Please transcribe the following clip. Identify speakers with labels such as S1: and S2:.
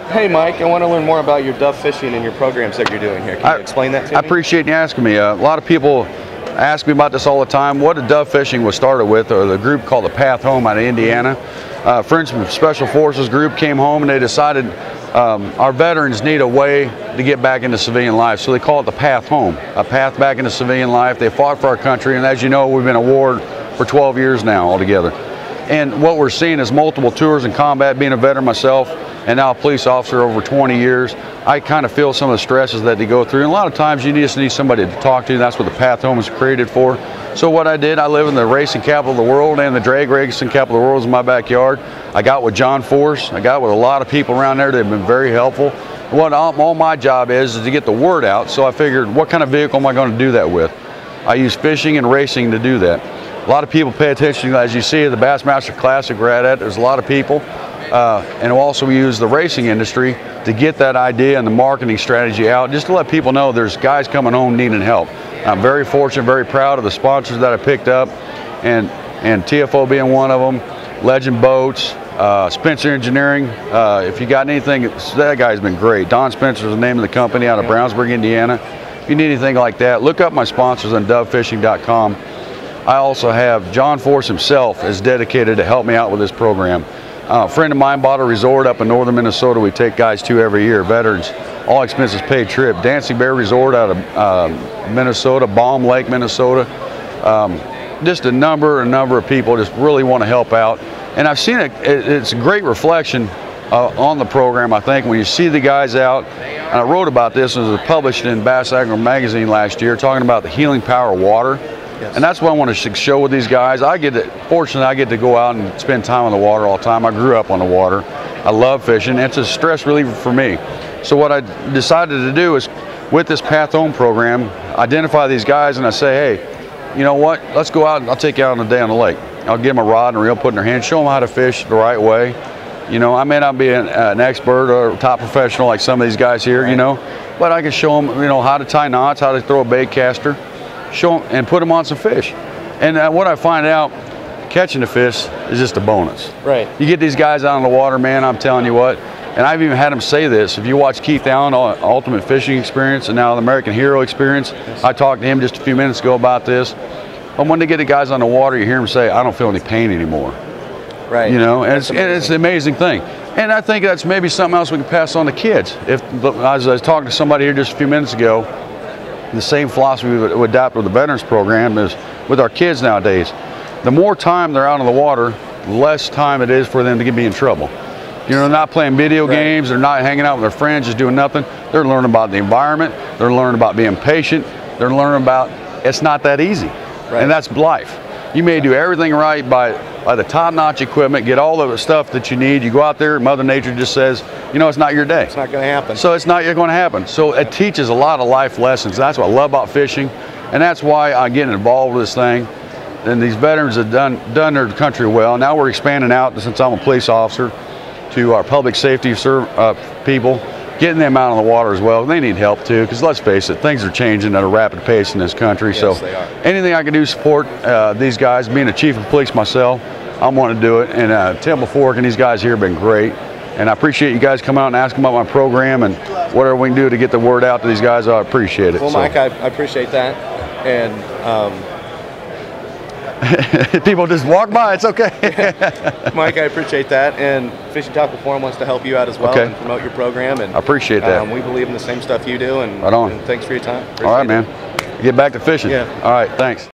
S1: Hey Mike, I want to learn more about your dove fishing and your programs that you're doing here. Can you explain that to me?
S2: I appreciate you asking me. A lot of people ask me about this all the time. What dove fishing was started with, or the group called the Path Home out of Indiana. Friends from Special Forces group came home and they decided our veterans need a way to get back into civilian life, so they call it the Path Home, a path back into civilian life. They fought for our country, and as you know, we've been at war for 12 years now altogether. And what we're seeing is multiple tours in combat. Being a veteran myself and now a police officer over 20 years, I kind of feel some of the stresses that they go through. And a lot of times you just need somebody to talk to. That's what the Path Home is created for. So what I did, I live in the racing capital of the world, and the drag racing capital of the world is in my backyard. I got with John Force. I got with a lot of people around there that have been very helpful. What all my job is to get the word out. So I figured, what kind of vehicle am I going to do that with? I use fishing and racing to do that. A lot of people pay attention, as you see, the Bassmaster Classic we're at. There's a lot of people. And also we use the racing industry to get that idea and the marketing strategy out, just to let people know there's guys coming home needing help. I'm very fortunate, very proud of the sponsors that I picked up, and TFO being one of them, Legend Boats, Spencer Engineering. If you got anything, that guy's been great. Don Spencer is the name of the company out of Brownsburg, Indiana. If you need anything like that, look up my sponsors on dovefishing.com. I also have John Force himself is dedicated to help me out with this program. A friend of mine bought a resort up in northern Minnesota we take guys to every year, veterans, all expenses paid trip. Dancing Bear Resort out of Minnesota, Balm Lake, Minnesota. Just a number of people just really want to help out. And I've seen it's a great reflection on the program, I think, when you see the guys out. And I wrote about this, it was published in Bass Angler Magazine last year, talking about the healing power of water. Yes. And that's what I want to show with these guys. Fortunately, I get to go out and spend time on the water all the time. I grew up on the water. I love fishing. It's a stress reliever for me. So what I decided to do is, with this Path Home program, identify these guys and I say, hey, you know what? Let's go out and I'll take you out on a day on the lake. I'll give them a rod and reel, put in their hand, show them how to fish the right way. You know, I may not be an expert or a top professional like some of these guys here, you know, but I can show them, you know, how to tie knots, how to throw a bait caster. Show them and put them on some fish. And what I find out, catching the fish is just a bonus.
S1: Right.
S2: You get these guys out on the water, man, I'm telling you what, and I've even had them say this. If you watch Keith Allen, Ultimate Fishing Experience, and now the American Hero Experience, I talked to him just a few minutes ago about this. But when they get the guys on the water, you hear them say, I don't feel any pain anymore.
S1: Right.
S2: You know, and it's an amazing thing. And I think that's maybe something else we can pass on to kids. As I was talking to somebody here just a few minutes ago, the same philosophy we adopt with the veterans program is with our kids nowadays. The more time they're out on the water, the less time it is for them to be in trouble. You know, they're not playing video games, they're not hanging out with their friends, just doing nothing. They're learning about the environment, they're learning about being patient, they're learning about it's not that easy. Right. And that's life. You may do everything right by the top-notch equipment, get all the stuff that you need. You go out there, Mother Nature just says, you know, it's not your day.
S1: It's not going to happen.
S2: So it's not going to happen. So it teaches a lot of life lessons. That's what I love about fishing, and that's why I'm getting involved with this thing. And these veterans have done their country well. Now we're expanding out, since I'm a police officer, to our public safety people, getting them out on the water as well. They need help too, because let's face it, things are changing at a rapid pace in this country.
S1: Yes,
S2: so
S1: they are.
S2: Anything I can do to support these guys, being a chief of police myself, I'm going to do it. And Temple Fork and these guys here have been great. And I appreciate you guys coming out and asking about my program and whatever we can do to get the word out to these guys. I appreciate it.
S1: Well, Mike, I appreciate that. And
S2: people just walk by, it's okay.
S1: Mike, I appreciate that. And Fishing Tackle Forum wants to help you out as well and promote your program. And
S2: I appreciate that.
S1: We believe in the same stuff you do. And,
S2: right on.
S1: And thanks for your time.
S2: All right, man. Get back to fishing.
S1: Yeah.
S2: All right, thanks.